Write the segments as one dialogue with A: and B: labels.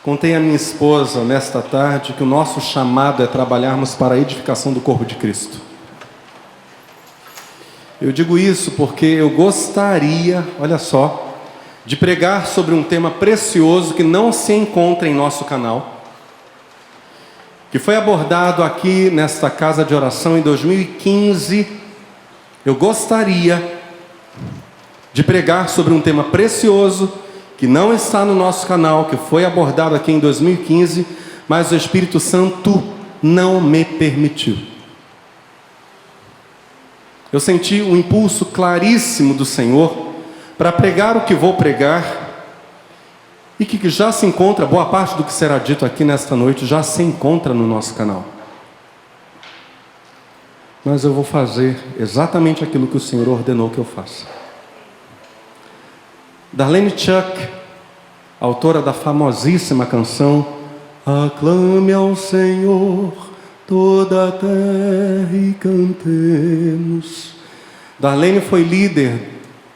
A: Contei à minha esposa nesta tarde que o nosso chamado é trabalharmos para a edificação do corpo de Cristo. Eu digo isso porque eu gostaria, olha só, de pregar sobre um tema precioso que não se encontra em nosso canal, que foi abordado aqui nesta casa de oração em 2015. Eu gostaria de pregar sobre um tema precioso que não está no nosso canal, que foi abordado aqui em 2015, mas o Espírito Santo não me permitiu. Eu senti um impulso claríssimo do Senhor para pregar o que vou pregar e que já se encontra, boa parte do que será dito aqui nesta noite já se encontra no nosso canal. Mas eu vou fazer exatamente aquilo que o Senhor ordenou que eu faça. Darlene Chuck, autora da famosíssima canção Aclame ao Senhor toda a terra e cantemos. Darlene foi líder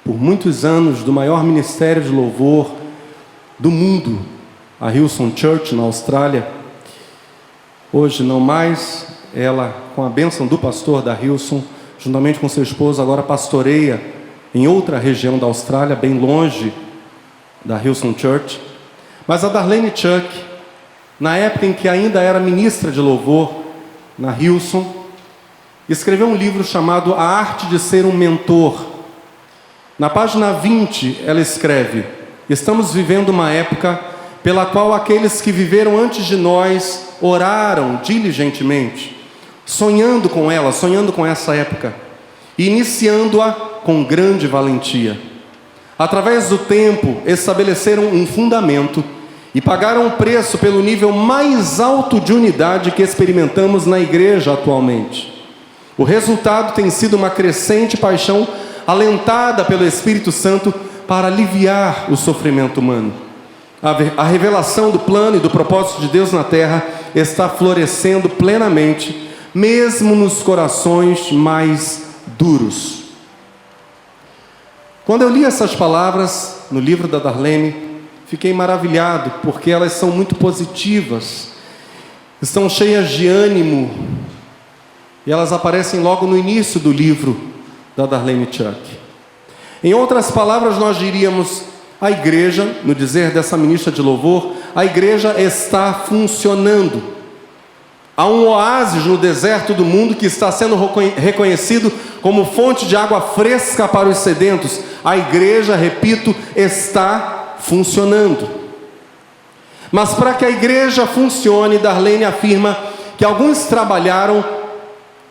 A: por muitos anos do maior ministério de louvor do mundo, a Hillsong Church na Austrália. Hoje não mais, ela, com a bênção do pastor da Hillsong, juntamente com seu esposo, agora pastoreia em outra região da Austrália, bem longe da Hillsong Church. Mas a Darlene Chuck, na época em que ainda era ministra de louvor na Hillsong, escreveu um livro chamado A Arte de Ser um Mentor. Na página 20, ela escreve: estamos vivendo uma época pela qual aqueles que viveram antes de nós oraram diligentemente, sonhando com ela, sonhando com essa época, e iniciando-a com grande valentia. Através do tempo, estabeleceram um fundamento e pagaram um preço pelo nível mais alto de unidade que experimentamos na igreja atualmente. O resultado tem sido uma crescente paixão alentada pelo Espírito Santo para aliviar o sofrimento humano. A revelação do plano e do propósito de Deus na terra está florescendo plenamente, mesmo nos corações mais duros. Quando eu li essas palavras no livro da Darlene, fiquei maravilhado, porque elas são muito positivas, estão cheias de ânimo, e elas aparecem logo no início do livro da Darlene Chuck. Em outras palavras, nós diríamos: a igreja, no dizer dessa ministra de louvor, a igreja está funcionando. Há um oásis no deserto do mundo que está sendo reconhecido como fonte de água fresca para os sedentos. A igreja, repito, está funcionando. Mas para que a igreja funcione, Darlene afirma que alguns trabalharam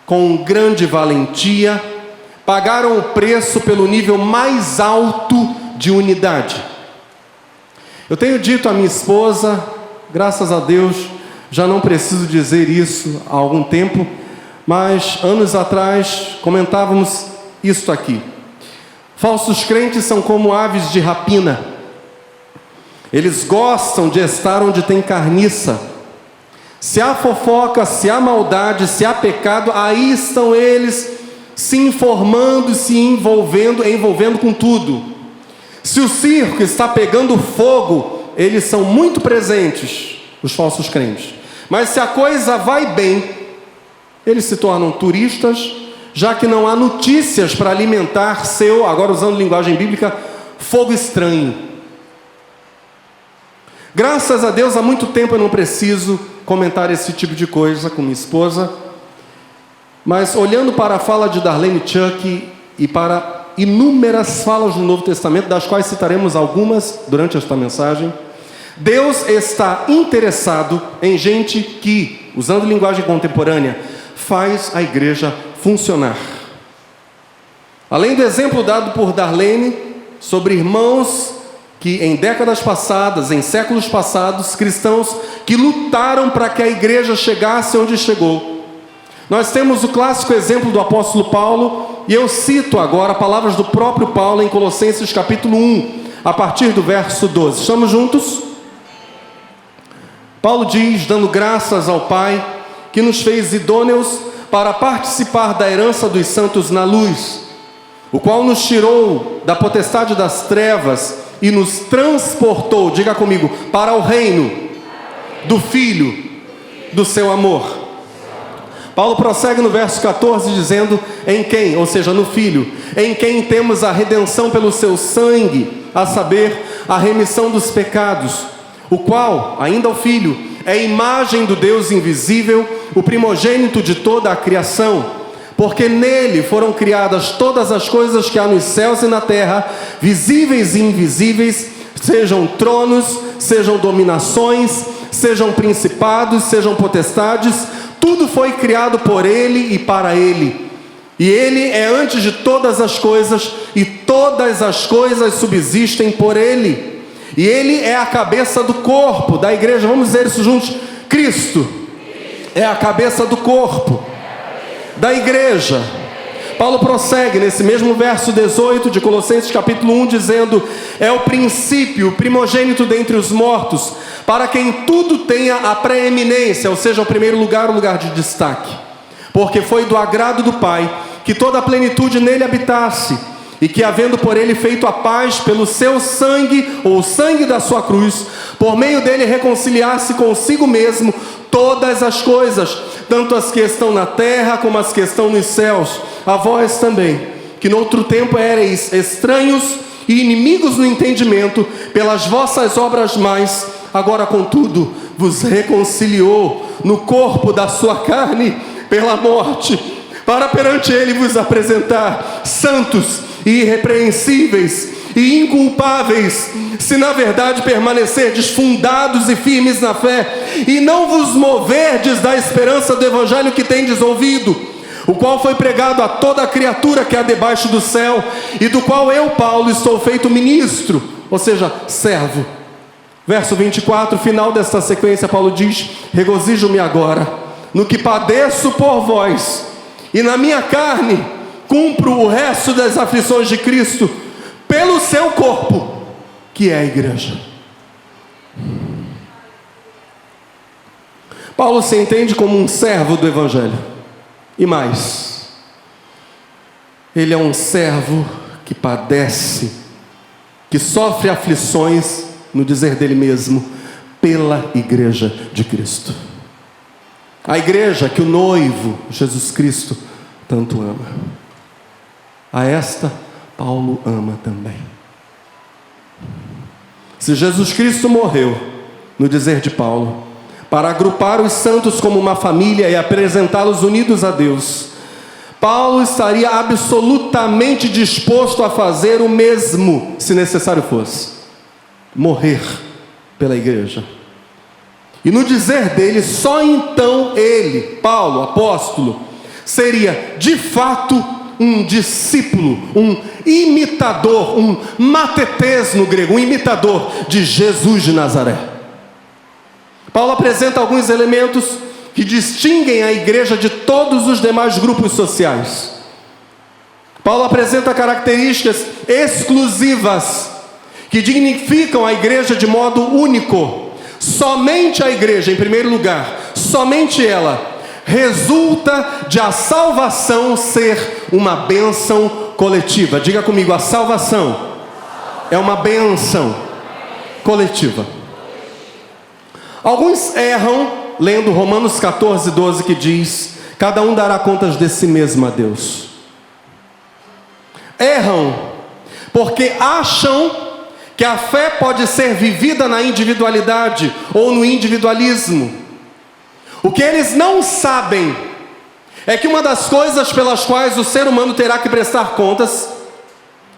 A: com grande valentia, pagaram o preço pelo nível mais alto de unidade. Eu tenho dito à minha esposa, graças a Deus, já não preciso dizer isso há algum tempo, mas anos atrás comentávamos isto aqui: falsos crentes são como aves de rapina. Eles gostam de estar onde tem carniça. Se há fofoca, se há maldade, se há pecado, aí estão eles se informando, se envolvendo com tudo. Se o circo está pegando fogo, eles são muito presentes, os falsos crentes. Mas se a coisa vai bem, eles se tornam turistas, já que não há notícias para alimentar seu, agora usando linguagem bíblica, fogo estranho. Graças a Deus, há muito tempo eu não preciso comentar esse tipo de coisa com minha esposa, mas olhando para a fala de Darlene Chuck e para inúmeras falas do Novo Testamento, das quais citaremos algumas durante esta mensagem, Deus está interessado em gente que, usando linguagem contemporânea, faz a igreja funcionar. Além do exemplo dado por Darlene sobre irmãos que em décadas passadas, em séculos passados, cristãos que lutaram para que a igreja chegasse onde chegou, nós temos o clássico exemplo do apóstolo Paulo, e eu cito agora palavras do próprio Paulo em Colossenses capítulo 1, a partir do verso 12. Estamos juntos? Paulo diz, dando graças ao Pai, que nos fez idôneos para participar da herança dos santos na luz, o qual nos tirou da potestade das trevas e nos transportou, diga comigo, para o reino do Filho, do seu amor. Paulo prossegue no verso 14 dizendo: em quem, ou seja, no Filho, em quem temos a redenção pelo seu sangue, a saber, a remissão dos pecados, o qual, ainda o Filho, é a imagem do Deus invisível, o primogênito de toda a criação, porque nele foram criadas todas as coisas que há nos céus e na terra, visíveis e invisíveis, sejam tronos, sejam dominações, sejam principados, sejam potestades, tudo foi criado por ele e para ele. E ele é antes de todas as coisas, e todas as coisas subsistem por ele. E ele é a cabeça do corpo, da igreja. Vamos dizer isso juntos: Cristo é a cabeça do corpo, da igreja. Paulo prossegue nesse mesmo verso 18 de Colossenses capítulo 1, dizendo: é o princípio, o primogênito dentre os mortos, para quem tudo tenha a preeminência, ou seja, o primeiro lugar, o lugar de destaque. Porque foi do agrado do Pai que toda a plenitude nele habitasse, e que, havendo por ele feito a paz pelo seu sangue, ou o sangue da sua cruz, por meio dele reconciliasse consigo mesmo todas as coisas, tanto as que estão na terra como as que estão nos céus. A vós também, que noutro tempo éreis estranhos e inimigos no entendimento, pelas vossas obras mais, agora contudo vos reconciliou no corpo da sua carne pela morte, para perante ele vos apresentar santos e irrepreensíveis e inculpáveis, se na verdade permanecerdes fundados e firmes na fé, e não vos moverdes da esperança do evangelho que tendes ouvido, o qual foi pregado a toda a criatura que há debaixo do céu, e do qual eu, Paulo, estou feito ministro, ou seja, servo. Verso 24, final desta sequência, Paulo diz: regozijo-me agora no que padeço por vós, e na minha carne cumpro o resto das aflições de Cristo, pelo seu corpo, que é a igreja. Paulo se entende como um servo do evangelho. E mais, ele é um servo que padece, que sofre aflições, no dizer dele mesmo, pela igreja de Cristo. A igreja que o noivo, Jesus Cristo, tanto ama. A esta, Paulo ama também. Se Jesus Cristo morreu, no dizer de Paulo, para agrupar os santos como uma família e apresentá-los unidos a Deus, Paulo estaria absolutamente disposto a fazer o mesmo, se necessário fosse, morrer pela igreja. E no dizer dele, só então ele, Paulo, apóstolo, seria de fato um discípulo, um imitador, um matetes no grego, um imitador de Jesus de Nazaré. Paulo apresenta alguns elementos que distinguem a igreja de todos os demais grupos sociais. Paulo apresenta características exclusivas que dignificam a igreja de modo único. Somente a igreja, em primeiro lugar, somente ela resulta de a salvação ser uma bênção coletiva. Diga comigo: a salvação é uma bênção coletiva. Alguns erram lendo Romanos 14, 12, que diz: cada um dará contas de si mesmo a Deus. Erram porque acham que a fé pode ser vivida na individualidade ou no individualismo. O que eles não sabem é que uma das coisas pelas quais o ser humano terá que prestar contas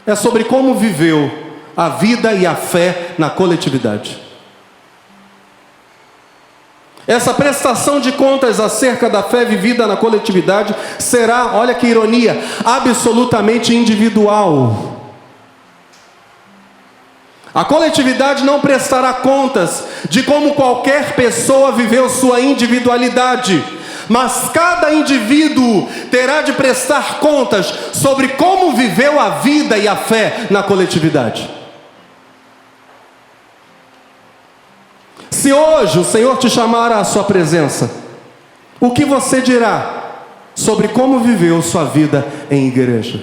A: é sobre como viveu a vida e a fé na coletividade. Essa prestação de contas acerca da fé vivida na coletividade será, olha que ironia, absolutamente individual. A coletividade não prestará contas de como qualquer pessoa viveu sua individualidade, mas cada indivíduo terá de prestar contas sobre como viveu a vida e a fé na coletividade. Se hoje o Senhor te chamar à sua presença, o que você dirá sobre como viveu sua vida em igreja?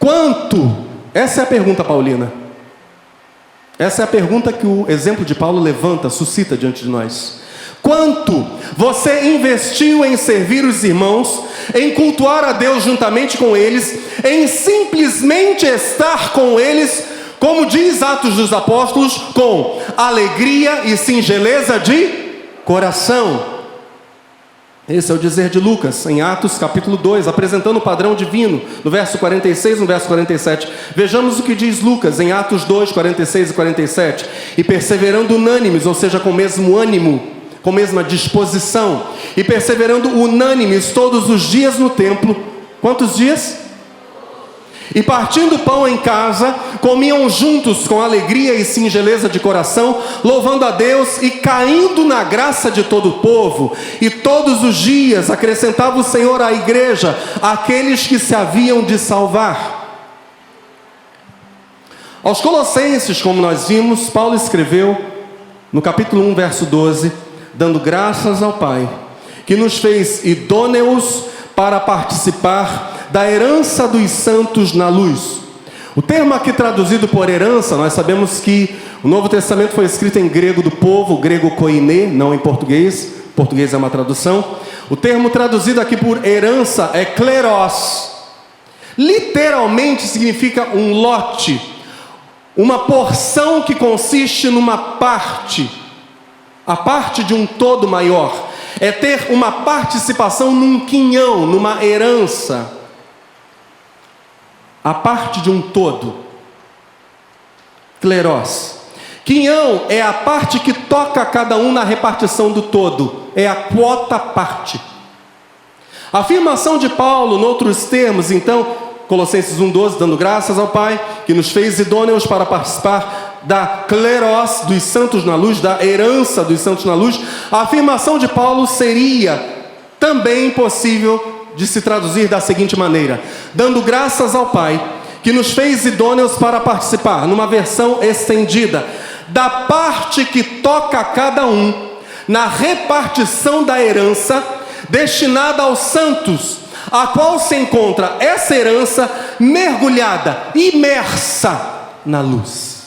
A: Quanto? Essa é a pergunta paulina. Essa é a pergunta que o exemplo de Paulo levanta, suscita diante de nós. Quanto você investiu em servir os irmãos, em cultuar a Deus juntamente com eles, em simplesmente estar com eles, como diz Atos dos Apóstolos, com alegria e singeleza de coração? Esse é o dizer de Lucas, em Atos capítulo 2, apresentando o padrão divino, no verso 46 e no verso 47. Vejamos o que diz Lucas, em Atos 2, 46 e 47. E perseverando unânimes, ou seja, com o mesmo ânimo, com a mesma disposição, e perseverando unânimes todos os dias no templo. Quantos dias? E partindo o pão em casa, comiam juntos com alegria e singeleza de coração, louvando a Deus e caindo na graça de todo o povo. E todos os dias acrescentava o Senhor à igreja aqueles que se haviam de salvar. Aos Colossenses, como nós vimos, Paulo escreveu no capítulo 1, verso 12, dando graças ao Pai, que nos fez idôneos para participar da herança dos santos na luz. O termo aqui traduzido por herança, nós sabemos que o Novo Testamento foi escrito em grego do povo, grego koiné, não em português. Português é uma tradução. O termo traduzido aqui por herança é kleros. Literalmente significa um lote, uma porção que consiste numa parte, a parte de um todo maior. É ter uma participação num quinhão, numa herança. A parte de um todo. Kleros. Quinhão é a parte que toca cada um na repartição do todo. É a quota parte. A afirmação de Paulo, em outros termos, então, Colossenses 1,12, dando graças ao Pai, que nos fez idôneos para participar da kleros dos santos na luz, da herança dos santos na luz. A afirmação de Paulo seria também possível de se traduzir da seguinte maneira: dando graças ao Pai, que nos fez idôneos para participar, numa versão estendida, da parte que toca a cada um, na repartição da herança, destinada aos santos, a qual se encontra essa herança mergulhada, imersa na luz.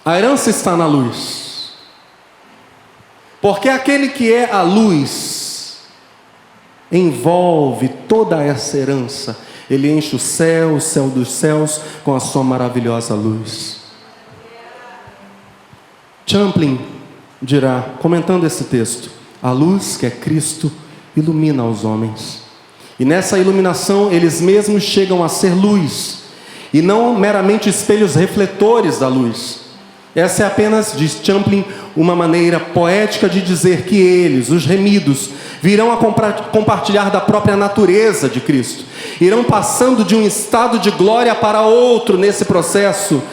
A: A herança está na luz, porque aquele que é a luz envolve toda essa herança. Ele enche o céu dos céus, com a sua maravilhosa luz. Champlin dirá, comentando esse texto: a luz, que é Cristo, ilumina os homens. E nessa iluminação eles mesmos chegam a ser luz, e não meramente espelhos refletores da luz. Essa é apenas, diz Champlin, uma maneira poética de dizer que eles, os remidos, virão a compartilhar da própria natureza de Cristo. Irão passando de um estado de glória para outro nesse processo.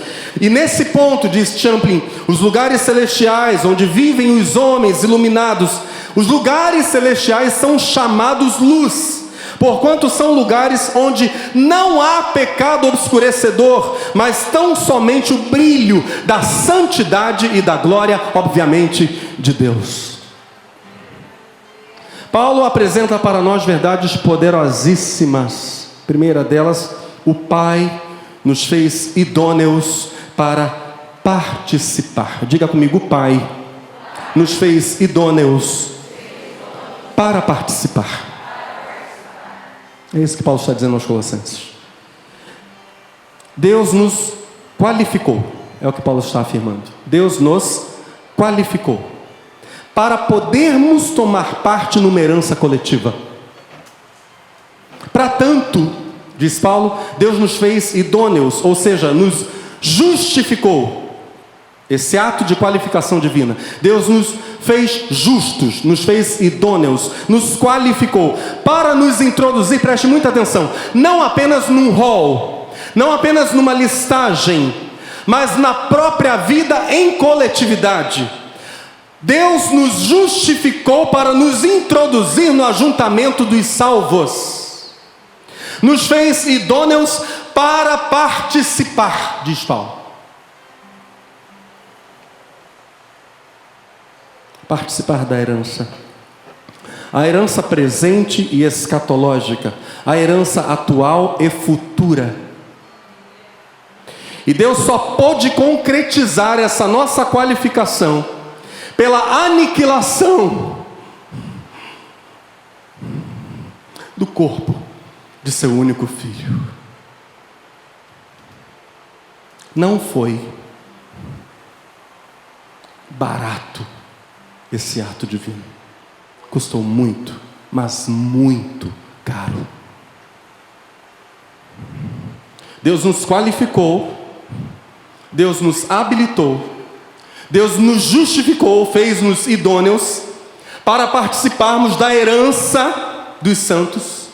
A: E nesse ponto, diz Champlin, os lugares celestiais onde vivem os homens iluminados, os lugares celestiais são chamados luz, porquanto são lugares onde não há pecado obscurecedor, mas tão somente o brilho da santidade e da glória, obviamente, de Deus. Paulo apresenta para nós verdades poderosíssimas. A primeira delas, o Pai nos fez idôneos para participar. Diga comigo: o Pai nos fez idôneos para participar. É isso que Paulo está dizendo aos Colossenses. Deus nos qualificou, é o que Paulo está afirmando. Deus nos qualificou para podermos tomar parte numa herança coletiva. Para tanto, diz Paulo, Deus nos fez idôneos, ou seja, nos justificou. Esse ato de qualificação divina. Deus nos fez justos, nos fez idôneos, nos qualificou para nos introduzir, preste muita atenção, não apenas num rol, não apenas numa listagem, mas na própria vida em coletividade. Deus nos justificou para nos introduzir no ajuntamento dos salvos. Nos fez idôneos para participar, diz Paulo. Participar da herança. a herança presente e escatológica, a herança atual e futura. E Deus só pôde concretizar essa nossa qualificação pela aniquilação do corpo de seu único filho. Não foi barato esse ato divino. Custou muito, mas muito caro. Deus nos qualificou, Deus nos habilitou, Deus nos justificou, fez-nos idôneos para participarmos da herança dos santos,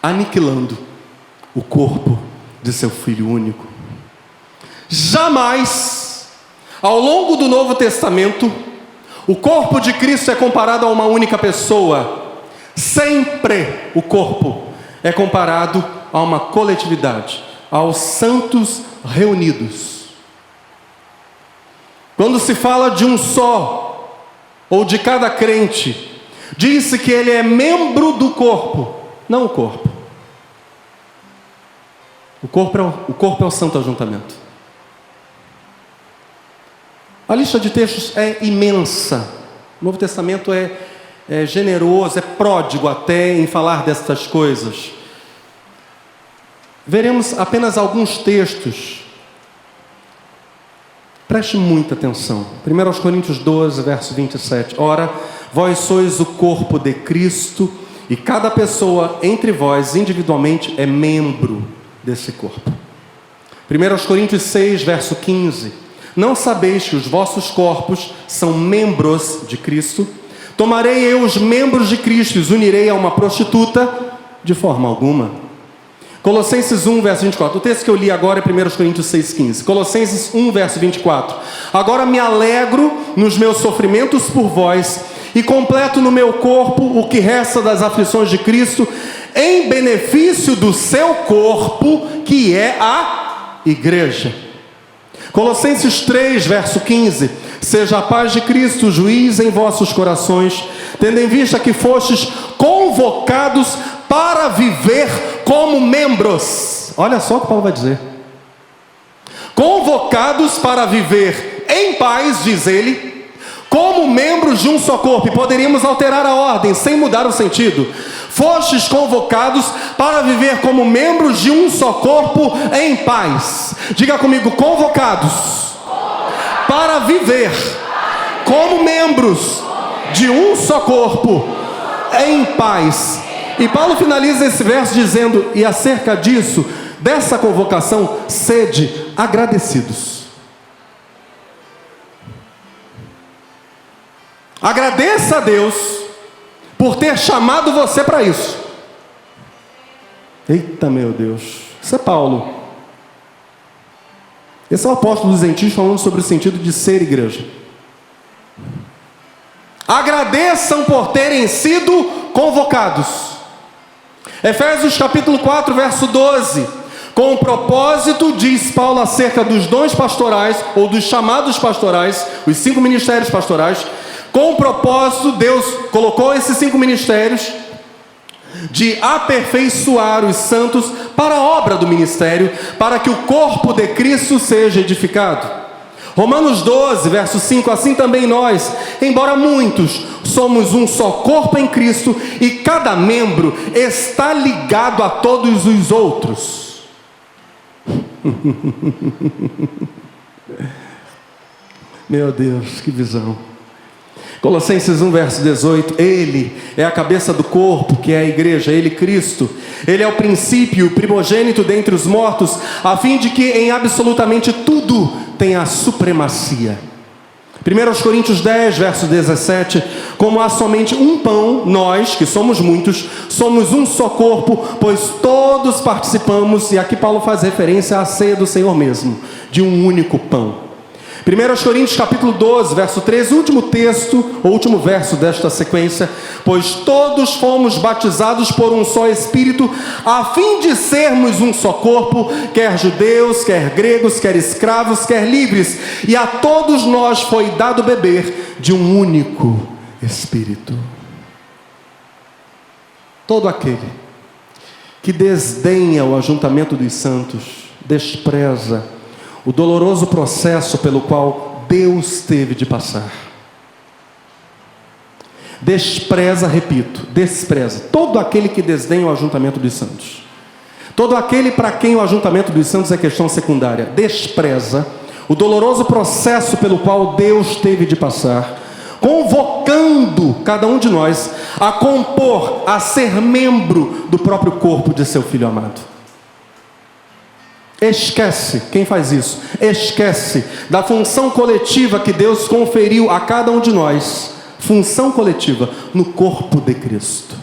A: aniquilando o corpo de seu Filho único. Jamais, ao longo do Novo Testamento, o corpo de Cristo é comparado a uma única pessoa. Sempre o corpo é comparado a uma coletividade, aos santos reunidos. Quando se fala de um só, ou de cada crente, diz-se que ele é membro do corpo, não o corpo. O corpo é o santo ajuntamento. A lista de textos é imensa. O Novo Testamento é generoso, é pródigo até em falar destas coisas. Veremos apenas alguns textos. Preste muita atenção. 1 Coríntios 12, verso 27. Ora, vós sois o corpo de Cristo, e cada pessoa entre vós, individualmente, é membro desse corpo. 1 Coríntios 6, verso 15. Não sabeis que os vossos corpos são membros de Cristo? Tomarei eu os membros de Cristo e os unirei a uma prostituta? De forma alguma. Colossenses 1, verso 24. O texto que eu li agora é 1 Coríntios 6, 15. Colossenses 1, verso 24. Agora me alegro nos meus sofrimentos por vós e completo no meu corpo o que resta das aflições de Cristo, em benefício do seu corpo, que é a igreja. Colossenses 3, verso 15. Seja a paz de Cristo juiz em vossos corações, tendo em vista que fostes convocados para viver como membros. Olha só o que Paulo vai dizer. Convocados para viver em paz, diz ele, como membros de um só corpo. E poderíamos alterar a ordem sem mudar o sentido. Fostes convocados para viver como membros de um só corpo em paz. Diga comigo, convocados para viver como membros de um só corpo em paz. E Paulo finaliza esse verso dizendo, e acerca disso, dessa convocação, sede agradecidos. Agradeça a Deus por ter chamado você para isso. Eita, meu Deus, isso é Paulo. Esse é o apóstolo dos gentios falando sobre o sentido de ser igreja. Agradeçam por terem sido convocados. Efésios capítulo 4, verso 12. Com o propósito, diz Paulo acerca dos dons pastorais, ou dos chamados pastorais, os 5 ministérios pastorais. Com o propósito, Deus colocou esses 5 ministérios de aperfeiçoar os santos para a obra do ministério, para que o corpo de Cristo seja edificado. Romanos 12, verso 5, assim também nós, embora muitos, somos um só corpo em Cristo, e cada membro está ligado a todos os outros. Meu Deus, que visão. Colossenses 1, verso 18. Ele é a cabeça do corpo, que é a igreja. Ele, Cristo. Ele é o princípio, o primogênito dentre os mortos, a fim de que em absolutamente tudo tenha a supremacia. 1 Coríntios 10, verso 17. Como há somente um pão, nós, que somos muitos, somos um só corpo, pois todos participamos, e aqui Paulo faz referência à ceia do Senhor mesmo, de um único pão. 1 Coríntios capítulo 12, verso 13, último texto, o último verso desta sequência. Pois todos fomos batizados por um só Espírito, a fim de sermos um só corpo, quer judeus, quer gregos, quer escravos, quer livres, e a todos nós foi dado beber de um único Espírito. Todo aquele que desdenha o ajuntamento dos santos, despreza o doloroso processo pelo qual Deus teve de passar. Despreza, repito, despreza todo aquele que desdenha o ajuntamento dos santos. Todo aquele para quem o ajuntamento dos santos é questão secundária, despreza o doloroso processo pelo qual Deus teve de passar, convocando cada um de nós a compor, a ser membro do próprio corpo de seu Filho amado. Esquece, quem faz isso? Esquece da função coletiva que Deus conferiu a cada um de nós, função coletiva no corpo de Cristo.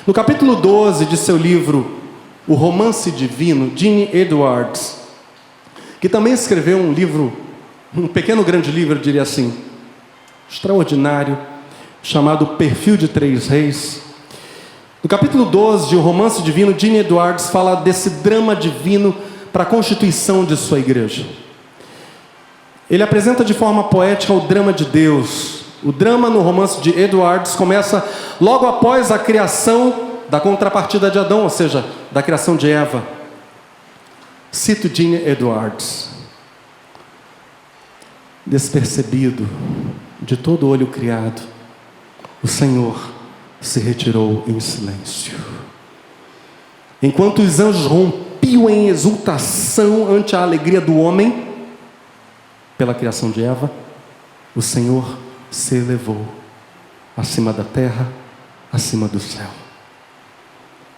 A: No capítulo 12 de seu livro O Romance Divino, Gene Edwards, que também escreveu um livro, um pequeno grande livro, eu diria assim, extraordinário, chamado Perfil de Três Reis. No capítulo 12 de O Romance Divino, Gene Edwards fala desse drama divino para a constituição de sua igreja. Ele apresenta de forma poética o drama de Deus. O drama no romance de Edwards começa logo após a criação da contrapartida de Adão, ou seja, da criação de Eva. Cito Gene Edwards: despercebido de todo olho criado, o Senhor se retirou em silêncio. Enquanto os anjos rompiam em exultação ante a alegria do homem pela criação de Eva, o Senhor se elevou acima da terra, acima do céu.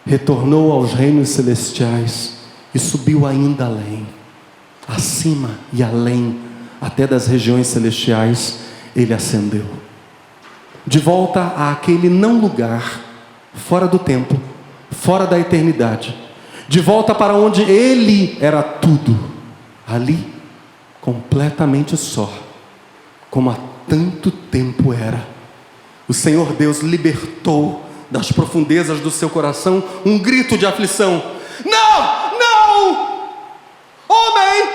A: Retornou aos reinos celestiais e subiu ainda além, acima e além, até das regiões celestiais, ele ascendeu. De volta àquele não lugar, fora do tempo, fora da eternidade, de volta para onde ele era tudo, ali, completamente só, como há tanto tempo era. O Senhor Deus libertou das profundezas do seu coração um grito de aflição: não, não, homem,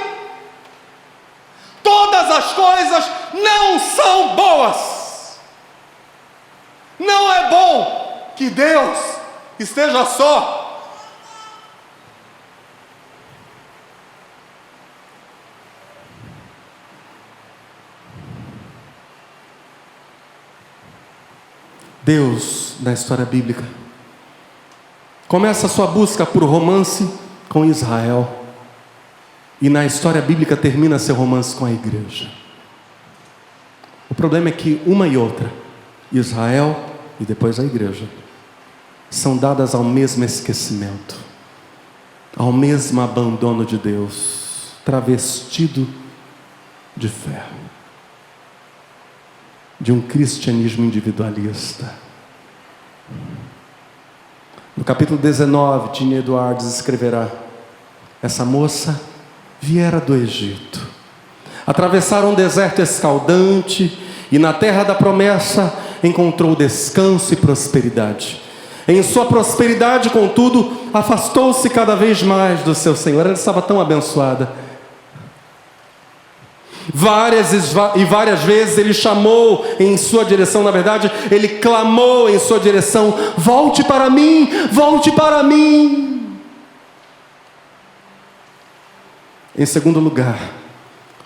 A: todas as coisas não são boas. Não é bom que Deus esteja só. Deus, na história bíblica, começa a sua busca por romance com Israel, e na história bíblica termina seu romance com a igreja. O problema é que uma e outra, Israel e depois a igreja, são dadas ao mesmo esquecimento, ao mesmo abandono de Deus, travestido de fé, de um cristianismo individualista. No capítulo 19, Gene Edwards escreverá: essa moça viera do Egito, atravessaram um deserto escaldante e na terra da promessa encontrou descanso e prosperidade. Em sua prosperidade, contudo, afastou-se cada vez mais do seu Senhor. Ela estava tão abençoada. Várias vezes ele chamou em sua direção, na verdade, ele clamou em sua direção: volte para mim, volte para mim. Em segundo lugar,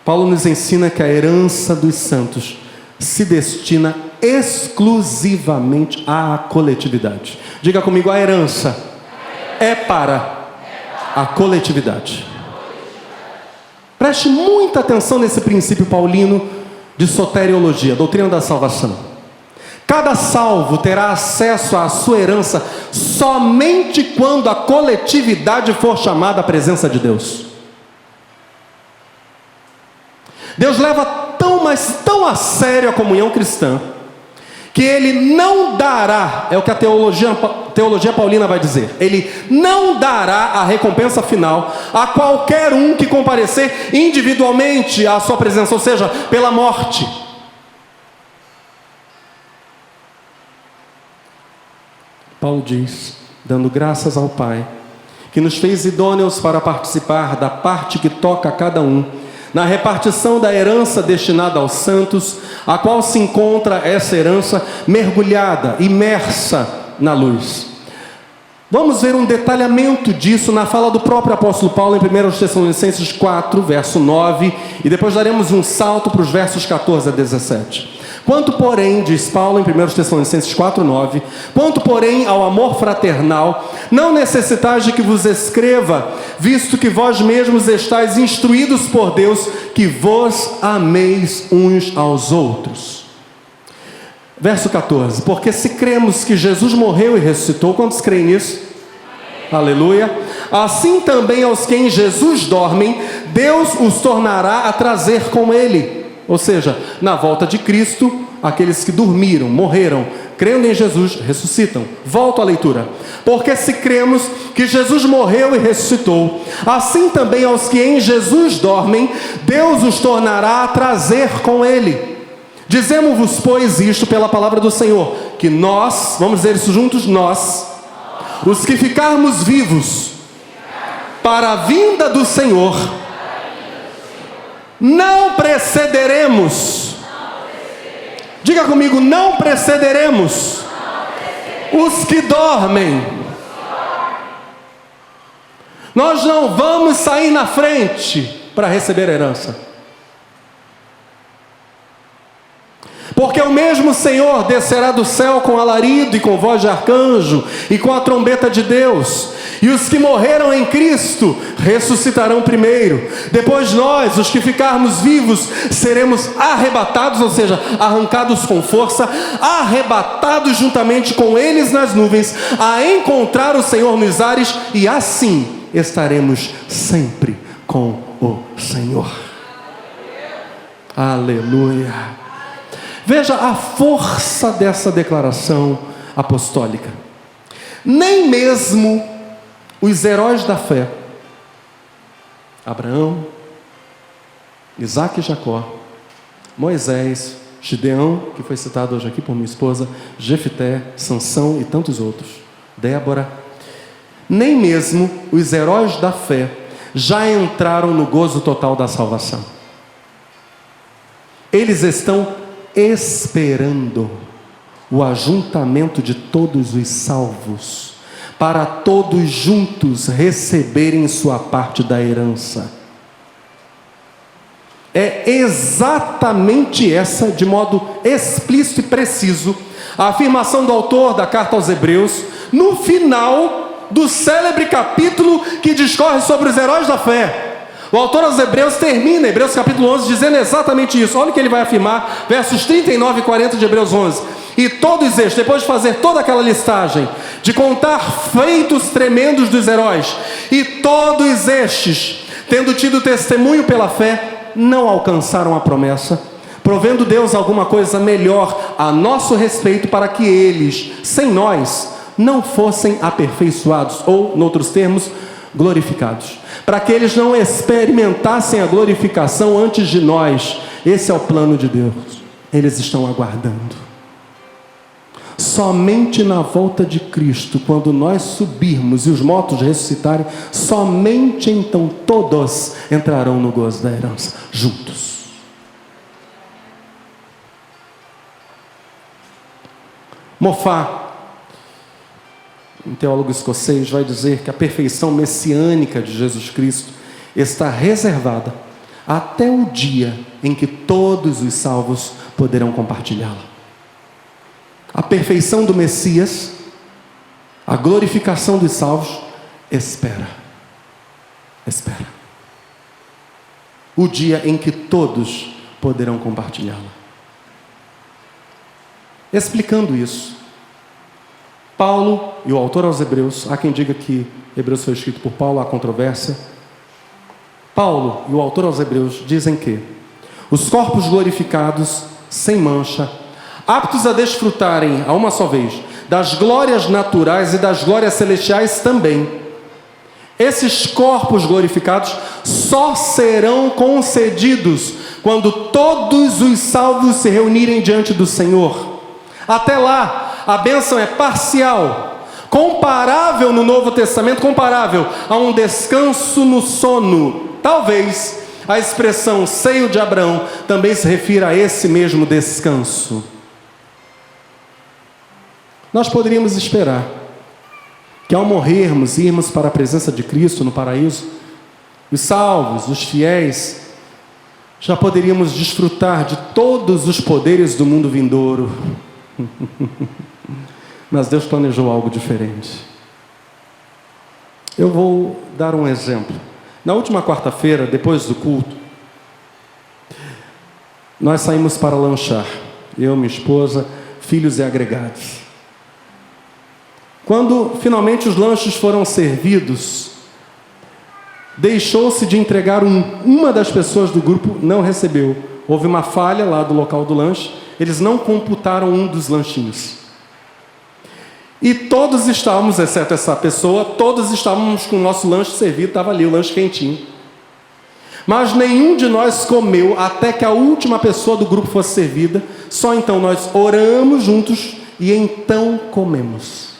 A: Paulo nos ensina que a herança dos santos se destina exclusivamente à coletividade. Diga comigo: a herança é para a coletividade. Preste muita atenção nesse princípio paulino de soteriologia, doutrina da salvação. Cada salvo terá acesso à sua herança somente quando a coletividade for chamada à presença de Deus. Deus leva tão, mas tão a sério a comunhão cristã, que Ele não dará, é o que a teologia paulina vai dizer, Ele não dará a recompensa final a qualquer um que comparecer individualmente à sua presença, ou seja, pela morte. Paulo diz, dando graças ao Pai, que nos fez idôneos para participar da parte que toca a cada um, na repartição da herança destinada aos santos, a qual se encontra essa herança mergulhada, imersa na luz. Vamos ver um detalhamento disso na fala do próprio apóstolo Paulo em 1 Tessalonicenses 4, verso 9, e depois daremos um salto para os versos 14 a 17. Quanto porém, diz Paulo em 1 Tessalonicenses 4, 9, quanto porém ao amor fraternal, não necessitais de que vos escreva, visto que vós mesmos estáis instruídos por Deus, que vos ameis uns aos outros. Verso 14, porque se cremos que Jesus morreu e ressuscitou, quantos creem nisso? Amém. Aleluia. Assim também aos que em Jesus dormem, Deus os tornará a trazer com Ele. Ou seja, na volta de Cristo, aqueles que dormiram, morreram, crendo em Jesus, ressuscitam. Volto à leitura. Porque se cremos que Jesus morreu e ressuscitou, assim também aos que em Jesus dormem, Deus os tornará a trazer com Ele. Dizemos-vos, pois, isto pela palavra do Senhor, que nós, vamos dizer isso juntos, nós, os que ficarmos vivos para a vinda do Senhor, não precederemos. Diga comigo, não precederemos os que dormem. Nós não vamos sair na frente para receber a herança. Porque o mesmo Senhor descerá do céu com alarido e com voz de arcanjo e com a trombeta de Deus. E os que morreram em Cristo ressuscitarão primeiro. Depois nós, os que ficarmos vivos, seremos arrebatados, ou seja, arrancados com força, arrebatados juntamente com eles nas nuvens, a encontrar o Senhor nos ares, e assim estaremos sempre com o Senhor. Aleluia. Veja a força dessa declaração apostólica. Nem mesmo os heróis da fé, Abraão, Isaac e Jacó, Moisés, Gideão, que foi citado hoje aqui por minha esposa, Jefité, Sansão e tantos outros, Débora, nem mesmo os heróis da fé já entraram no gozo total da salvação. Eles estão esperando o ajuntamento de todos os salvos, para todos juntos receberem sua parte da herança. É exatamente essa, de modo explícito e preciso, a afirmação do autor da carta aos Hebreus, no final do célebre capítulo que discorre sobre os heróis da fé. O autor aos Hebreus termina, Hebreus capítulo 11, dizendo exatamente isso. Olha o que ele vai afirmar, versos 39 e 40 de Hebreus 11. E todos estes, depois de fazer toda aquela listagem, de contar feitos tremendos dos heróis, e todos estes, tendo tido testemunho pela fé, não alcançaram a promessa, provendo Deus alguma coisa melhor a nosso respeito, para que eles, sem nós, não fossem aperfeiçoados, ou, em outros termos, glorificados, para que eles não experimentassem a glorificação antes de nós. Esse é o plano de Deus. Eles estão aguardando. Somente na volta de Cristo, quando nós subirmos e os mortos ressuscitarem, somente então todos entrarão no gozo da herança, juntos. Moffat, um teólogo escocês, vai dizer que a perfeição messiânica de Jesus Cristo está reservada até o dia em que todos os salvos poderão compartilhá-la. A perfeição do Messias, a glorificação dos salvos, espera. O dia em que todos poderão compartilhá-la. Explicando isso, Paulo e o autor aos Hebreus, há quem diga que Hebreus foi escrito por Paulo, há controvérsia. Paulo e o autor aos Hebreus dizem que os corpos glorificados, sem mancha, aptos a desfrutarem a uma só vez das glórias naturais e das glórias celestiais também, esses corpos glorificados só serão concedidos quando todos os salvos se reunirem diante do Senhor. Até lá, a bênção é parcial, comparável no Novo Testamento, comparável a um descanso no sono. Talvez a expressão seio de Abraão também se refere a esse mesmo descanso. Nós poderíamos esperar que ao morrermos, irmos para a presença de Cristo no paraíso, os salvos, os fiéis, já poderíamos desfrutar de todos os poderes do mundo vindouro. Mas Deus planejou algo diferente. Eu vou dar um exemplo. Na última quarta-feira, depois do culto, nós saímos para lanchar. Eu, minha esposa, filhos e agregados. Quando finalmente os lanches foram servidos, deixou-se de entregar uma das pessoas do grupo não recebeu. Houve uma falha lá do local do lanche, eles não computaram um dos lanchinhos. E todos estávamos, exceto essa pessoa, todos estávamos com o nosso lanche servido, estava ali o lanche quentinho. Mas nenhum de nós comeu até que a última pessoa do grupo fosse servida. Só então nós oramos juntos e então comemos.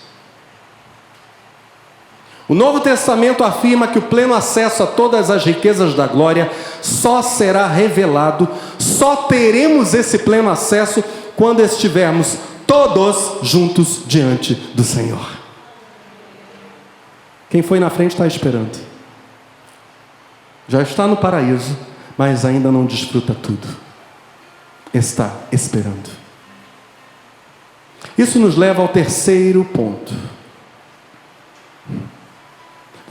A: O Novo Testamento afirma que o pleno acesso a todas as riquezas da glória só será revelado, só teremos esse pleno acesso quando estivermos todos juntos diante do Senhor. Quem foi na frente está esperando. Já está no paraíso, mas ainda não desfruta tudo. Está esperando. Isso nos leva ao terceiro ponto.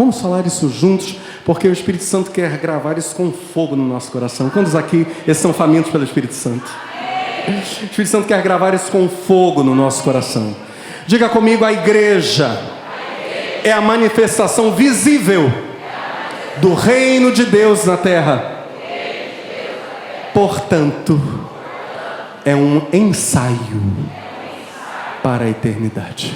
A: Vamos falar isso juntos, porque o Espírito Santo quer gravar isso com fogo no nosso coração. Quantos aqui são famintos pelo Espírito Santo? O Espírito Santo quer gravar isso com fogo no nosso coração. Diga comigo, a igreja é a manifestação visível do reino de Deus na terra. Portanto, é um ensaio para a eternidade.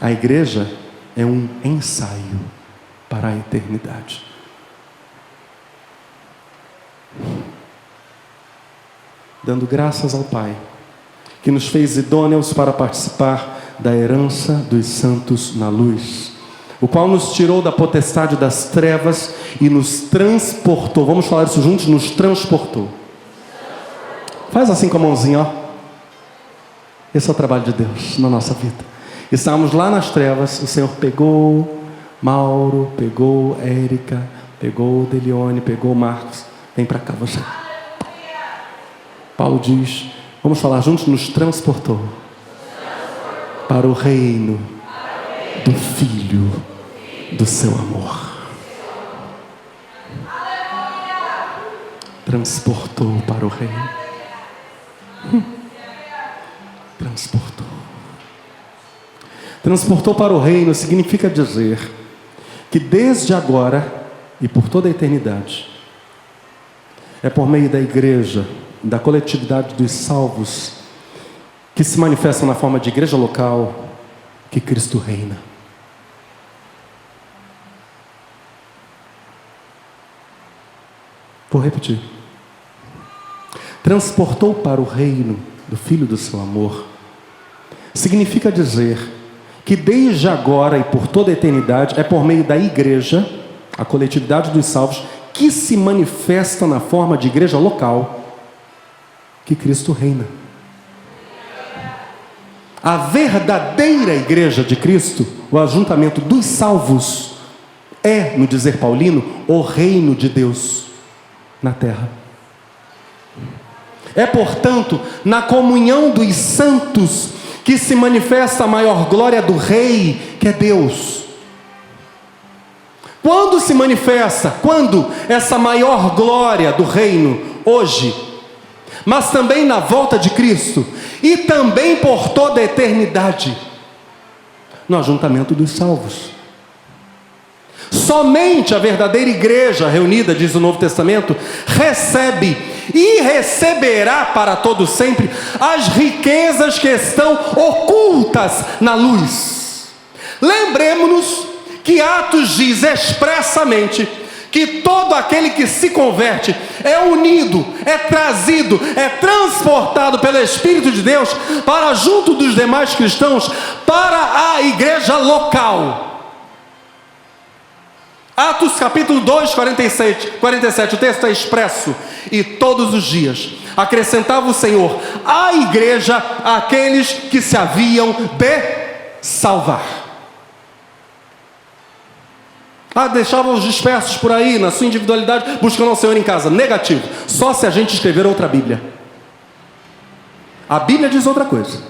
A: A igreja é um ensaio para a eternidade. Dando graças ao Pai, que nos fez idôneos para participar da herança dos santos na luz, o qual nos tirou da potestade das trevas e nos transportou. Vamos falar isso juntos? Nos transportou. Faz assim com a mãozinha, ó. Esse é o trabalho de Deus na nossa vida. Estávamos lá nas trevas, o Senhor pegou Mauro, pegou Érica, pegou Delione, pegou Marcos. Vem para cá você. Paulo diz, vamos falar juntos, nos transportou para o reino do Filho do seu amor. Transportou para o reino. Transportou. Transportou para o reino significa dizer que desde agora e por toda a eternidade é por meio da igreja, da coletividade dos salvos, que se manifestam na forma de igreja local, que Cristo reina. Vou repetir. Transportou para o reino do Filho do seu amor significa dizer que desde agora e por toda a eternidade é por meio da igreja, a coletividade dos salvos, que se manifesta na forma de igreja local, que Cristo reina. A verdadeira igreja de Cristo, o ajuntamento dos salvos, é, no dizer paulino, o reino de Deus na terra. É, portanto, na comunhão dos santos que se manifesta a maior glória do Rei, que é Deus. Quando se manifesta? Quando essa maior glória do reino? Hoje. Mas também na volta de Cristo. E também por toda a eternidade. No ajuntamento dos salvos. Somente a verdadeira igreja reunida, diz o Novo Testamento, recebe e receberá para todo sempre as riquezas que estão ocultas na luz. Lembremos-nos que Atos diz expressamente que todo aquele que se converte é unido, é trazido, é transportado pelo Espírito de Deus para junto dos demais cristãos, para a igreja local. Atos capítulo 2, 47, o texto é expresso. E todos os dias acrescentava o Senhor à igreja aqueles que se haviam de salvar. Deixava os dispersos por aí, na sua individualidade, buscando ao Senhor em casa. Negativo. Só se a gente escrever outra Bíblia. A Bíblia diz outra coisa.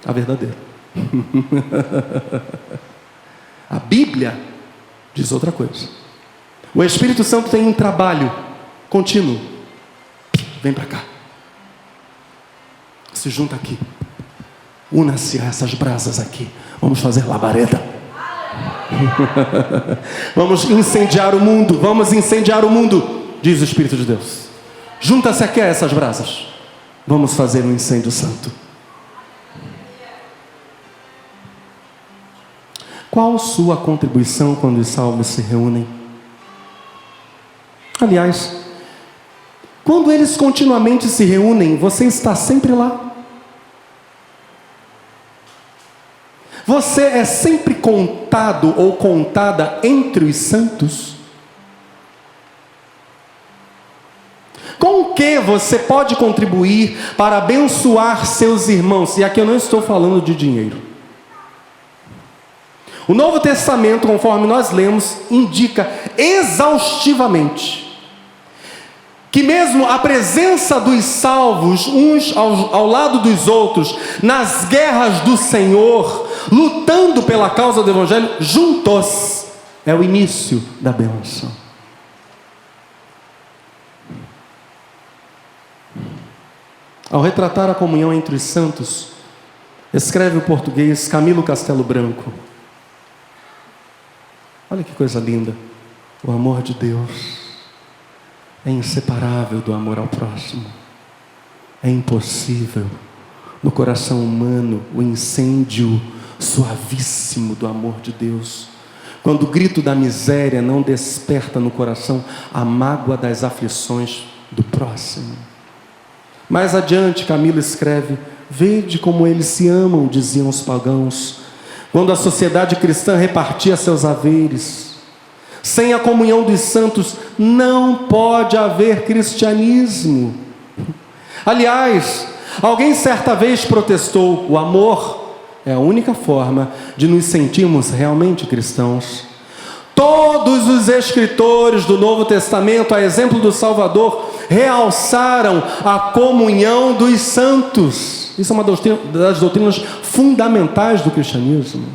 A: A verdadeira. A Bíblia diz outra coisa. O Espírito Santo tem um trabalho contínuo. Vem para cá. Se junta aqui. Una-se a essas brasas aqui. Vamos fazer labareda. Vamos incendiar o mundo. Vamos incendiar o mundo, diz o Espírito de Deus. Junta-se aqui a essas brasas. Vamos fazer um incêndio santo. Qual sua contribuição quando os salvos se reúnem? Aliás, quando eles continuamente se reúnem, você está sempre lá. Você é sempre contado ou contada entre os santos? Com o que você pode contribuir para abençoar seus irmãos? E aqui eu não estou falando de dinheiro. O Novo Testamento, conforme nós lemos, indica exaustivamente que mesmo a presença dos salvos, uns ao lado dos outros, nas guerras do Senhor, lutando pela causa do Evangelho, juntos, é o início da bênção. Ao retratar a comunhão entre os santos, escreve o português Camilo Castelo Branco. Olha que coisa linda. O amor de Deus é inseparável do amor ao próximo. É impossível no coração humano o incêndio suavíssimo do amor de Deus. Quando o grito da miséria não desperta no coração a mágoa das aflições do próximo. Mais adiante, Camilo escreve: vede como eles se amam, diziam os pagãos, quando a sociedade cristã repartia seus haveres. Sem a comunhão dos santos não pode haver cristianismo. Aliás, alguém certa vez protestou: o amor é a única forma de nos sentirmos realmente cristãos. Todos os escritores do Novo Testamento, a exemplo do Salvador, realçaram a comunhão dos santos. Isso é uma das doutrinas fundamentais do cristianismo.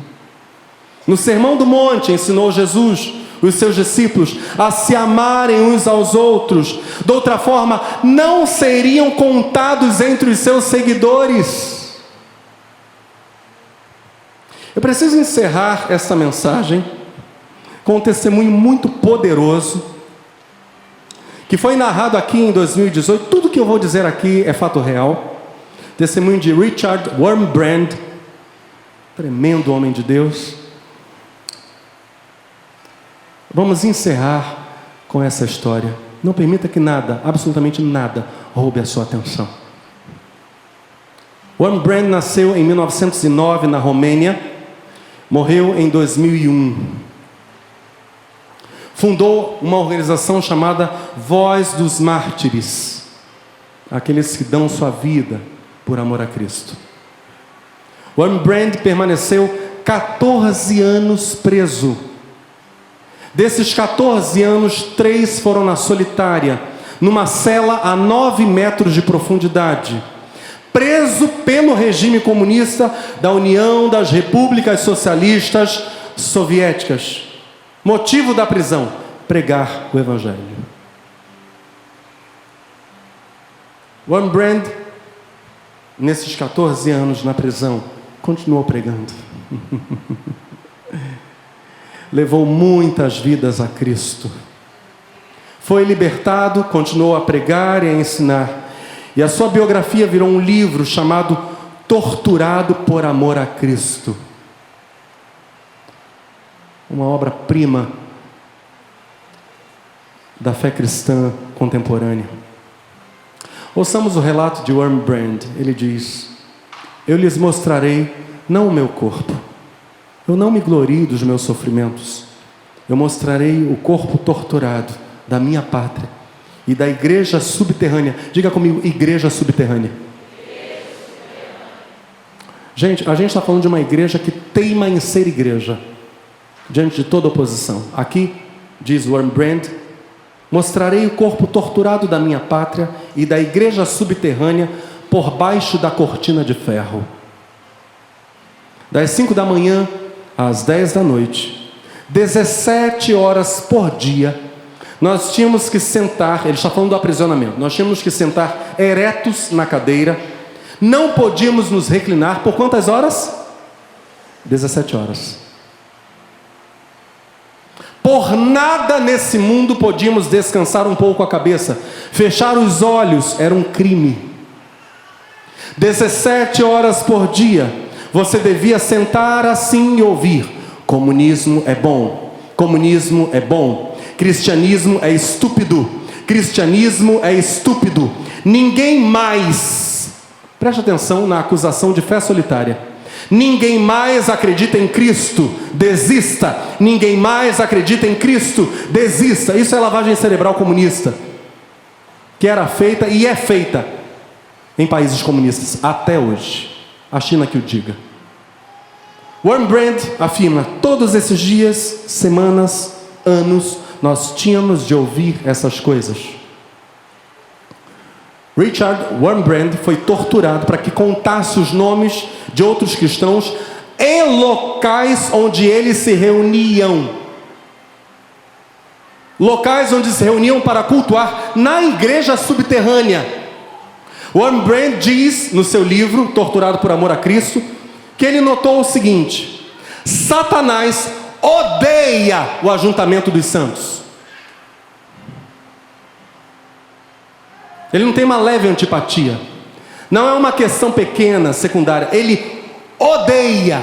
A: No Sermão do Monte ensinou Jesus os seus discípulos a se amarem uns aos outros. De outra forma, não seriam contados entre os seus seguidores. Eu preciso encerrar esta mensagem com um testemunho muito poderoso que foi narrado aqui em 2018. Tudo que eu vou dizer aqui é fato real. Testemunho de Richard Wurmbrand, tremendo homem de Deus. Vamos encerrar com essa história. Não permita que nada, absolutamente nada, roube a sua atenção. Wurmbrand nasceu em 1909 na Romênia, morreu em 2001. Fundou uma organização chamada Voz dos Mártires, aqueles que dão sua vida por amor a Cristo. Wurmbrand permaneceu 14 anos preso. Desses 14 anos, 3 foram na solitária, numa cela a 9 metros de profundidade, preso pelo regime comunista da União das Repúblicas Socialistas Soviéticas. Motivo da prisão: pregar o Evangelho. Wurmbrand, nesses 14 anos na prisão, continuou pregando. Levou muitas vidas a Cristo. Foi libertado, continuou a pregar e a ensinar. E a sua biografia virou um livro chamado Torturado por Amor a Cristo. Uma obra-prima da fé cristã contemporânea. Ouçamos o relato de Wurmbrand. Ele diz: eu lhes mostrarei não o meu corpo. Eu não me glorio dos meus sofrimentos, eu mostrarei o corpo torturado da minha pátria e da igreja subterrânea. Diga comigo, igreja subterrânea. Gente, a gente está falando de uma igreja que teima em ser igreja, diante de toda oposição. Aqui, diz Wurmbrand, mostrarei o corpo torturado da minha pátria e da igreja subterrânea por baixo da cortina de ferro. Das 5 da manhã às 10 da noite, 17 horas por dia, nós tínhamos que sentar, ele está falando do aprisionamento, nós tínhamos que sentar eretos na cadeira, não podíamos nos reclinar por quantas horas? 17 horas. Por nada nesse mundo podíamos descansar um pouco a cabeça. Fechar os olhos era um crime. 17 horas por dia, você devia sentar assim e ouvir: comunismo é bom, comunismo é bom, cristianismo é estúpido, cristianismo é estúpido. Ninguém mais, preste atenção na acusação de fé solitária, ninguém mais acredita em Cristo, desista. Ninguém mais acredita em Cristo, desista. Isso é lavagem cerebral comunista, que era feita e é feita em países comunistas até hoje. A China que o diga. Wurmbrand afirma: todos esses dias, semanas, anos, nós tínhamos de ouvir essas coisas. Richard Wurmbrand foi torturado para que contasse os nomes de outros cristãos e locais onde eles se reuniam. Locais onde se reuniam para cultuar na igreja subterrânea. Wurmbrand diz no seu livro, Torturado por Amor a Cristo, que ele notou o seguinte: Satanás odeia o ajuntamento dos santos. Ele não tem uma leve antipatia. Não é uma questão pequena, secundária. Ele odeia.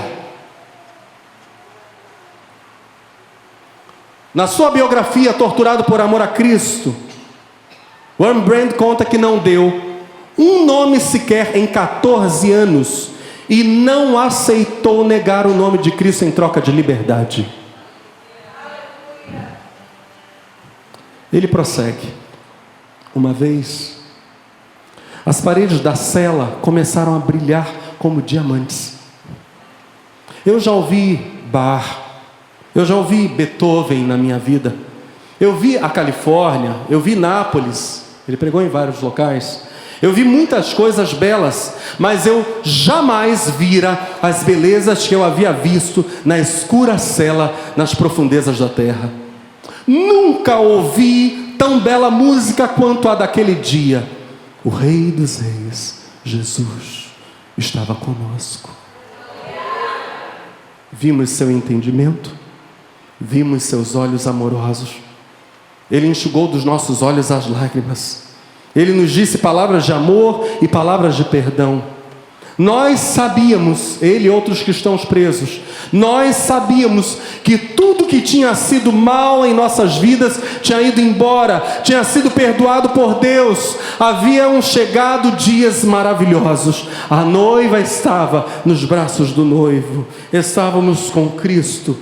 A: Na sua biografia, Torturado por Amor a Cristo, Wurmbrand conta que não deu um nome sequer em 14 anos e não aceitou negar o nome de Cristo em troca de liberdade. Ele prossegue: uma vez, as paredes da cela começaram a brilhar como diamantes. Eu já ouvi Bach, eu já ouvi Beethoven na minha vida. Eu vi a Califórnia, eu vi Nápoles, ele pregou em vários locais. Eu vi muitas coisas belas, mas eu jamais vira as belezas que eu havia visto na escura cela, nas profundezas da terra. Nunca ouvi tão bela música quanto a daquele dia. O Rei dos Reis, Jesus, estava conosco. Vimos seu entendimento, vimos seus olhos amorosos. Ele enxugou dos nossos olhos as lágrimas. Ele nos disse palavras de amor e palavras de perdão. Nós sabíamos, ele e outros cristãos presos, nós sabíamos que tudo que tinha sido mal em nossas vidas tinha ido embora, tinha sido perdoado por Deus. Haviam chegado dias maravilhosos. A noiva estava nos braços do noivo. Estávamos com Cristo.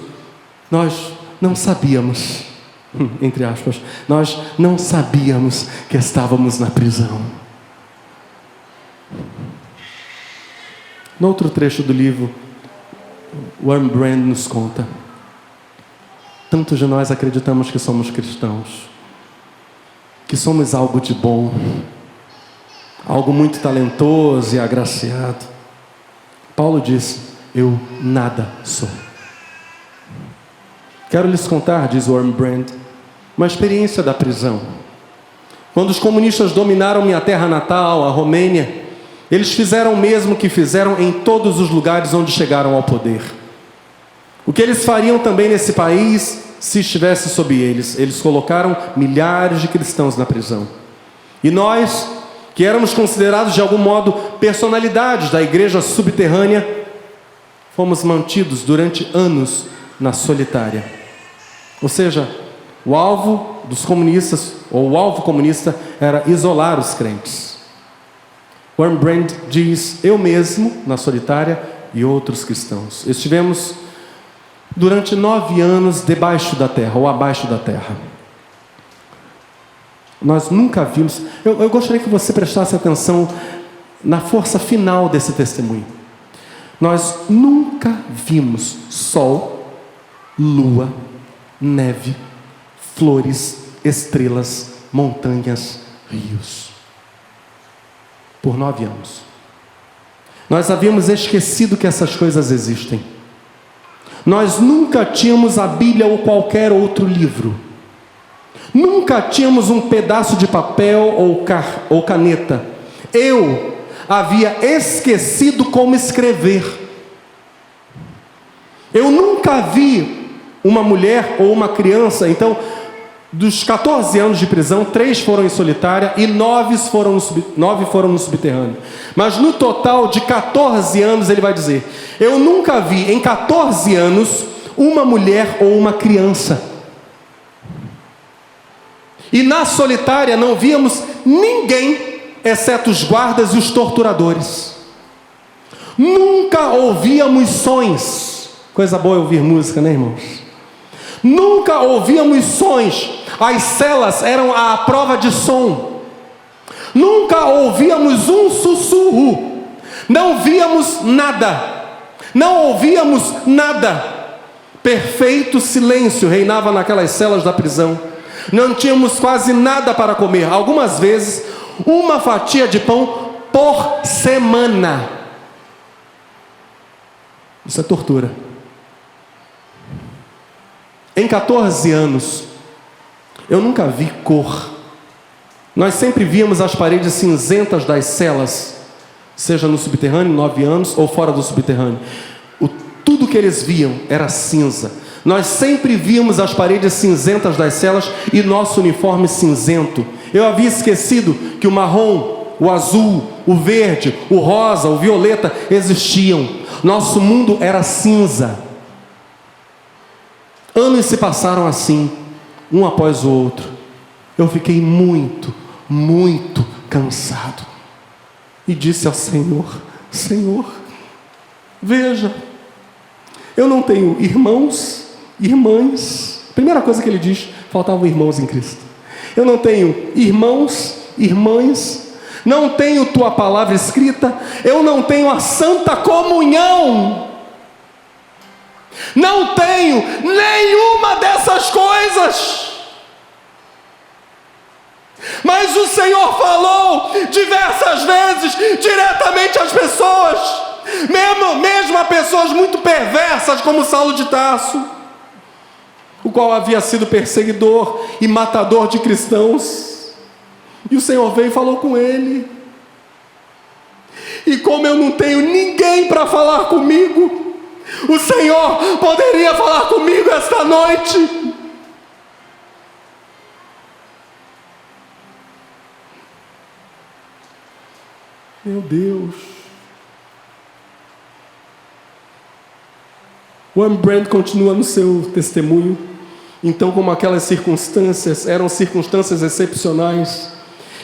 A: Nós não sabíamos, entre aspas, nós não sabíamos que estávamos na prisão. No outro trecho do livro, Wurmbrand nos conta: tantos de nós acreditamos que somos cristãos, que somos algo de bom, algo muito talentoso e agraciado. Paulo disse: eu nada sou. Quero lhes contar, diz Wurmbrand, uma experiência da prisão. Quando os comunistas dominaram minha terra natal, a Romênia, eles fizeram o mesmo que fizeram em todos os lugares onde chegaram ao poder. O que eles fariam também nesse país, se estivesse sob eles? Eles colocaram milhares de cristãos na prisão. E nós, que éramos considerados de algum modo personalidades da igreja subterrânea, fomos mantidos durante anos na solitária. Ou seja, o alvo dos comunistas, ou o alvo comunista, era isolar os crentes. Wurmbrand diz: eu mesmo, na solitária, e outros cristãos. Estivemos durante 9 anos debaixo da terra ou abaixo da terra. Nós nunca vimos. Eu gostaria que você prestasse atenção na força final desse testemunho. Nós nunca vimos sol, lua, neve, flores, estrelas, montanhas, rios. Por 9 anos. Nós havíamos esquecido que essas coisas existem. Nós nunca tínhamos a Bíblia ou qualquer outro livro. Nunca tínhamos um pedaço de papel ou caneta. Eu havia esquecido como escrever. Eu nunca vi uma mulher ou uma criança. Então, dos 14 anos de prisão, 3 foram em solitária e 9 foram no subterrâneo. Mas no total de 14 anos, ele vai dizer: eu nunca vi em 14 anos uma mulher ou uma criança. E na solitária não víamos ninguém, exceto os guardas e os torturadores. Nunca ouvíamos sons. Coisa boa é ouvir música, né, irmãos? Nunca ouvíamos sons. As celas eram à prova de som. Nunca ouvíamos um sussurro. Não víamos nada. Não ouvíamos nada. Perfeito silêncio reinava naquelas celas da prisão. Não tínhamos quase nada para comer. Algumas vezes, uma fatia de pão por semana. Isso é tortura. Em 14 anos, eu nunca vi cor. Nós sempre víamos as paredes cinzentas das celas, seja no subterrâneo, 9 anos, ou fora do subterrâneo. Tudo que eles viam era cinza. Nós sempre víamos as paredes cinzentas das celas e nosso uniforme cinzento. Eu havia esquecido que o marrom, o azul, o verde, o rosa, o violeta existiam. Nosso mundo era cinza. Anos se passaram assim, um após o outro. Eu fiquei muito, muito cansado. E disse ao Senhor: Senhor, veja, eu não tenho irmãos, irmãs. Primeira coisa que ele diz: faltavam irmãos em Cristo. Eu não tenho irmãos, irmãs. Não tenho tua palavra escrita. Eu não tenho a santa comunhão. Não tenho nenhuma dessas coisas. Mas o Senhor falou diversas vezes diretamente às pessoas, mesmo a pessoas muito perversas como Saulo de Tarso, o qual havia sido perseguidor e matador de cristãos. E o Senhor veio e falou com ele. E como eu não tenho ninguém para falar comigo, o Senhor poderia falar comigo esta noite. Meu Deus. O Rembrandt continua no seu testemunho. Então, como aquelas circunstâncias eram circunstâncias excepcionais,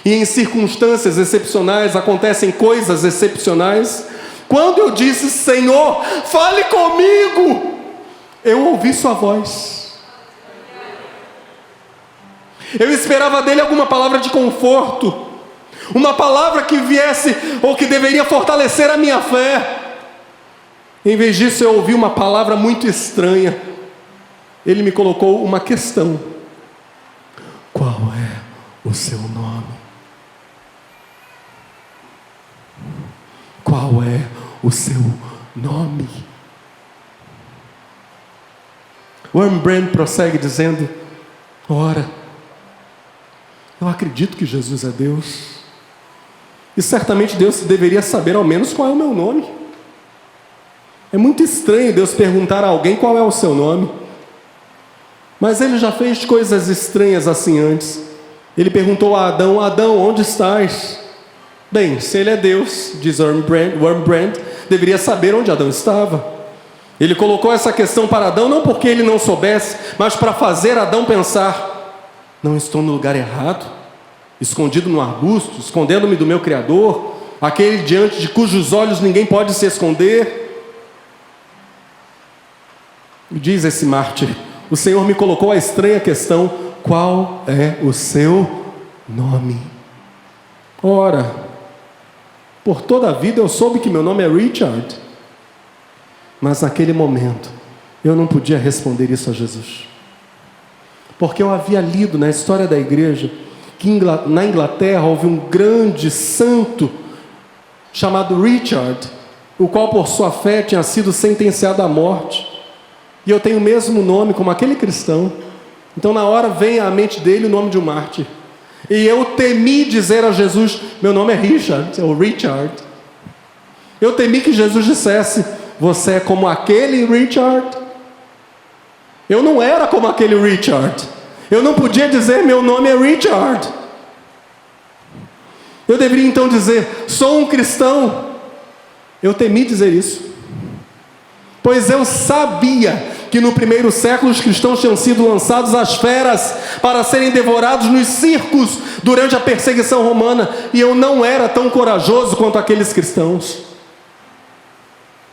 A: e em circunstâncias excepcionais acontecem coisas excepcionais, quando eu disse: Senhor, fale comigo, eu ouvi sua voz. Eu esperava dele alguma palavra de conforto, uma palavra que viesse ou que deveria fortalecer a minha fé. Em vez disso, eu ouvi uma palavra muito estranha. Ele me colocou uma questão: qual é o seu nome? Qual é o seu nome? O Rembrandt prossegue dizendo: ora, eu acredito que Jesus é Deus. E certamente Deus deveria saber ao menos qual é o meu nome. É muito estranho Deus perguntar a alguém qual é o seu nome. Mas ele já fez coisas estranhas assim antes. Ele perguntou a Adão: Adão, onde estás? Bem, se ele é Deus, diz Rembrandt, deveria saber onde Adão estava. Ele colocou essa questão para Adão não porque ele não soubesse, mas para fazer Adão pensar: não estou no lugar errado, escondido no arbusto, escondendo-me do meu Criador, aquele diante de cujos olhos ninguém pode se esconder. Diz esse mártir: o Senhor me colocou a estranha questão: qual é o seu nome? Ora, por toda a vida eu soube que meu nome é Richard, mas naquele momento eu não podia responder isso a Jesus, porque eu havia lido na história da igreja que na Inglaterra houve um grande santo chamado Richard, o qual por sua fé tinha sido sentenciado à morte, e eu tenho o mesmo nome como aquele cristão. Então na hora vem à mente dele o nome de um mártir, e eu temi dizer a Jesus: meu nome é Richard, ou Richard. Eu temi que Jesus dissesse: você é como aquele Richard. Eu não era como aquele Richard. Eu não podia dizer: meu nome é Richard. Eu deveria então dizer: sou um cristão. Eu temi dizer isso, pois eu sabia que no primeiro século os cristãos tinham sido lançados às feras para serem devorados nos circos durante a perseguição romana, e eu não era tão corajoso quanto aqueles cristãos.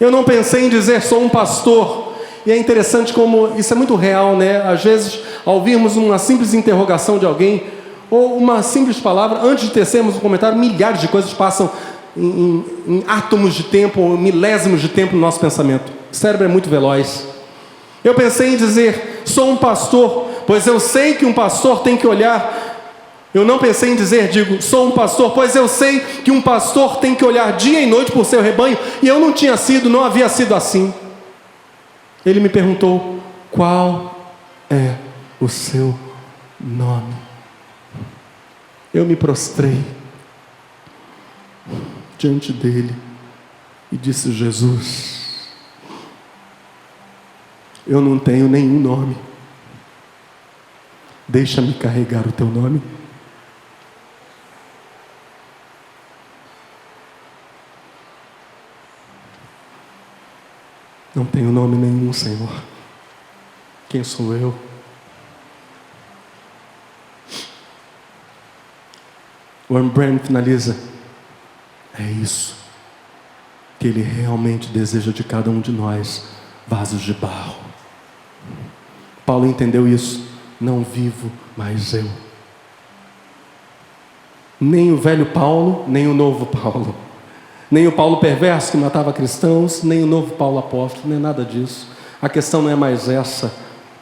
A: Eu não pensei em dizer: sou um pastor. E é interessante como isso é muito real, né? Às vezes, ao ouvirmos uma simples interrogação de alguém, ou uma simples palavra, antes de tecermos um comentário, milhares de coisas passam em átomos de tempo, ou milésimos de tempo no nosso pensamento. O cérebro é muito veloz. Eu pensei em dizer: sou um pastor, pois eu sei que um pastor tem que olhar. Eu não pensei em dizer, sou um pastor, pois eu sei que um pastor tem que olhar dia e noite por seu rebanho, e eu não havia sido assim. Ele me perguntou: qual é o seu nome? Eu me prostrei diante dele e disse: Jesus, eu não tenho nenhum nome. Deixa-me carregar o teu nome. Não tenho nome nenhum, Senhor. Quem sou eu? Warren Brand finaliza: é isso que Ele realmente deseja de cada um de nós, vasos de barro. Paulo entendeu isso. Não vivo mais eu. Nem o velho Paulo, nem o novo Paulo. Nem o Paulo perverso que matava cristãos, nem o novo Paulo apóstolo, nem nada disso. A questão não é mais essa,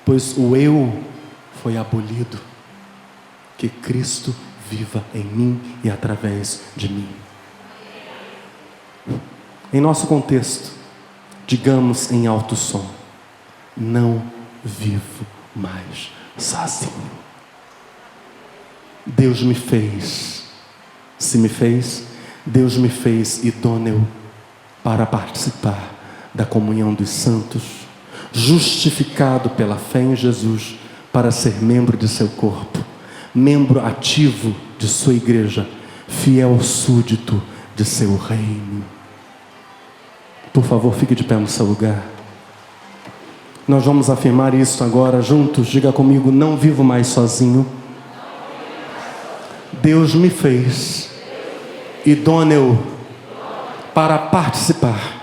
A: pois o eu foi abolido. Que Cristo viva em mim e através de mim. Em nosso contexto, digamos em alto som: não vivo mais sozinho. Deus me fez. Se me fez, Deus me fez idôneo para participar da comunhão dos santos, justificado pela fé em Jesus para ser membro de seu corpo, membro ativo de sua igreja, fiel súdito de seu reino. Por favor, fique de pé no seu lugar. Nós vamos afirmar isso agora juntos. Diga comigo: não vivo mais sozinho. Deus me fez idôneo para participar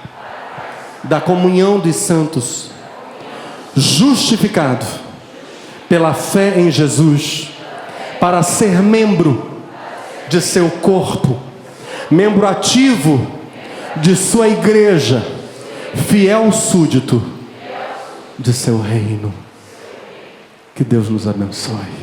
A: da comunhão dos santos, justificado pela fé em Jesus, para ser membro de seu corpo, membro ativo de sua igreja, fiel súdito de seu reino. Que Deus nos abençoe.